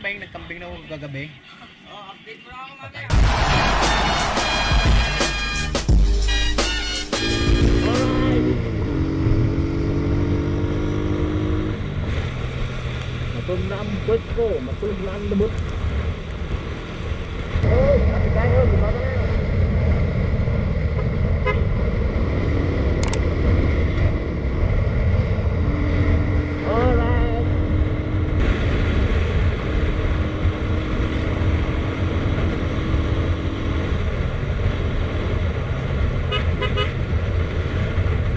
ba yung nagkambing na ako kagabi? Oh, update mo lang ako mamaya. Matulog na ang bot ko, matulog na ang labot. Oh, sabi tayo, gumana na. Alright.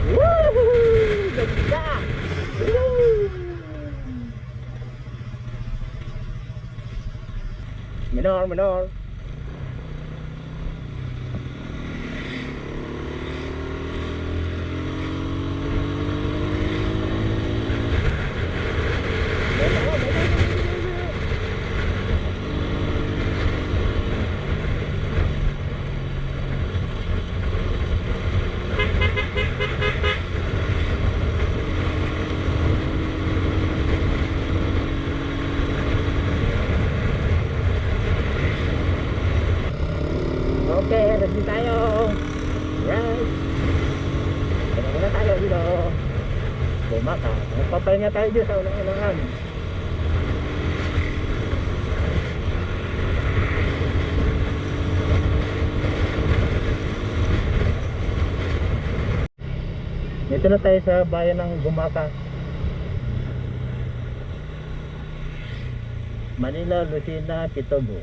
Woohoo! Ganda! Woo! Minor. Okay, ready tayo. Right. Kaya muna tayo dito. Bumaka. Magpapahinga tayo dito sa ulang-ulangan. Dito na tayo sa bayan ng Gumaka, Manila, Lucena, Pitogo.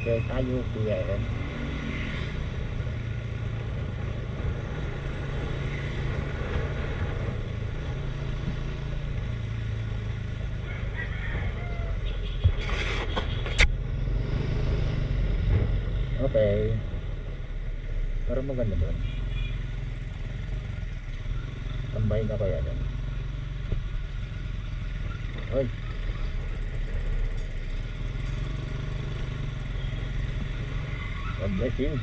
Okay, tayo siya. Okay. Pero maganda doon. Tambay na kaya doon. Hoy. God bless you.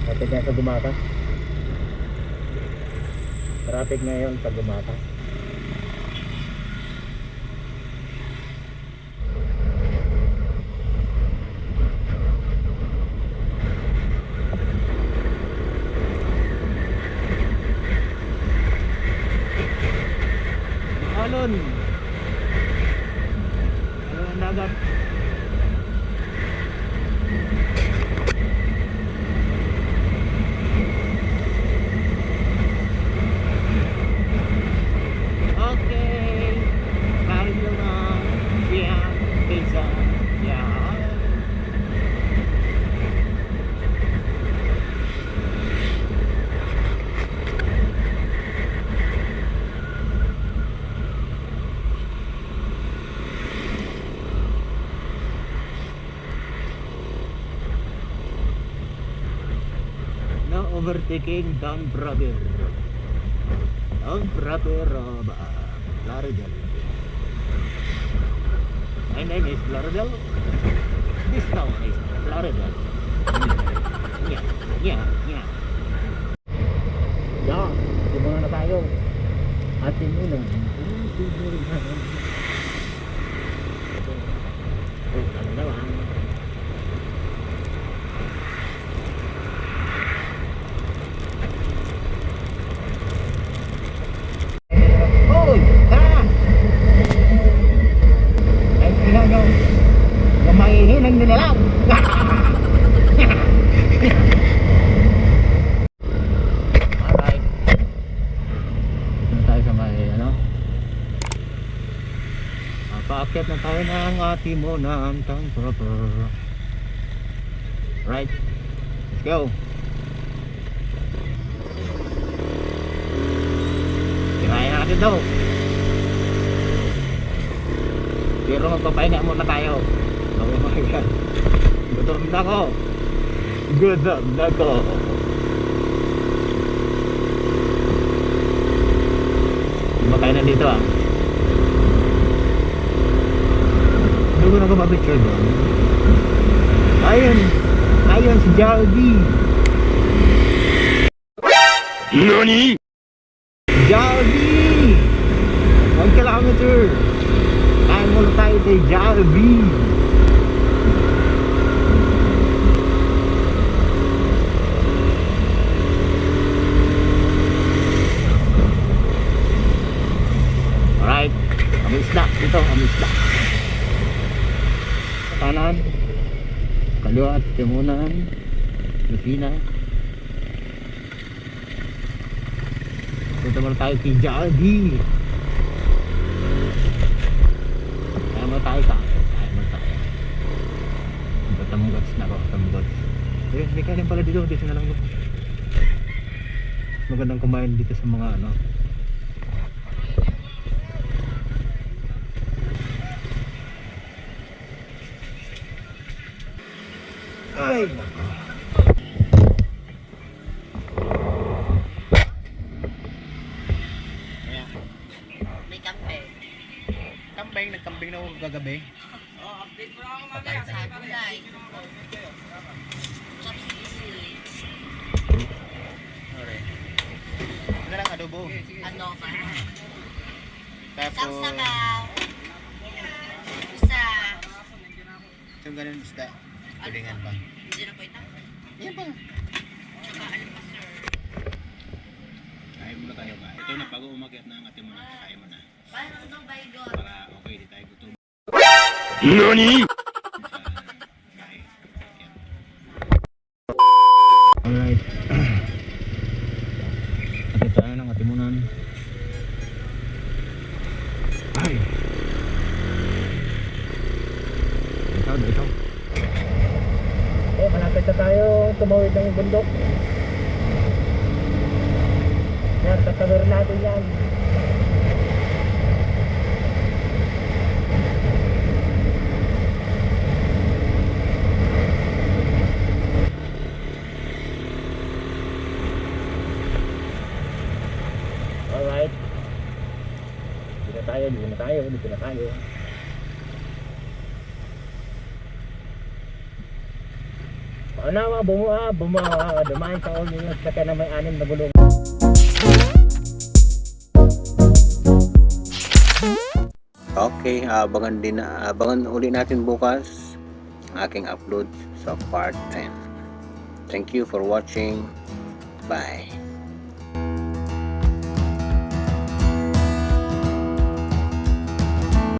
Traffic nga sa Gumaka. Traffic ngayon sa Gumaka. Alon. Alon dagat. Overtaking Don Brother of Lauderdale. My name is Lauderdale. This town is Lauderdale. Yeah. Yeah, simula na tayo. Atin muna. Ano naman? Mahihinang nilalang. Alright. Dito tayo sa may paakyat na tayo ng ating muna ang proper. Right. Let's go. Kirayan natin daw. Pero magpapahinga muna tayo. Oh my God. Gutom na ko. Kumakain na dito ah. ko nagpapapicture doon. Ayun si Jaldi. NANI?! Jaldi! 1 kilometer. Kaya muna tayo kay Jaldi. Alright, kami isda dito, kami isda. Kanan, kaliwa at timunan, Lucina. Punta muna tayo kay Jaldi. Kaya mo tayo ka. Kaya mo tayo. Tamugots na ako, tamugots. Ayun, may kanin pala dito, dito na lang dito. Magandang kumain dito sa mga ano. Ay! May kambing. Nagkambing na ako gagabi. Oh, update mo na ako mamaya. Sa gulay. Chopsticks. Alright. Ano lang adobo? Ano ka? Tapos, Saksabaw. Isa. yung ganun isda. Tulingan pa. Hindi na po ito. Yan pa. Tsaka alpasir. Kain muna tayo ba? Ito na, bago umakyat na ang ating muna. Kain muna. Parang no by God. Para okay, di tayo gutom. NANI?! Kain. Yan. Alright. At tayo ng atimunan. Ay! Ito. Malapit na tayo tumawid ng bundok. Yan, tatalur natin yan. Alright. Dito na tayo. Paano dumaan sa all yung sakya na may 6 na gulong. Okay, abangan uli natin bukas ang aking upload sa part 10. Thank you for watching. Bye.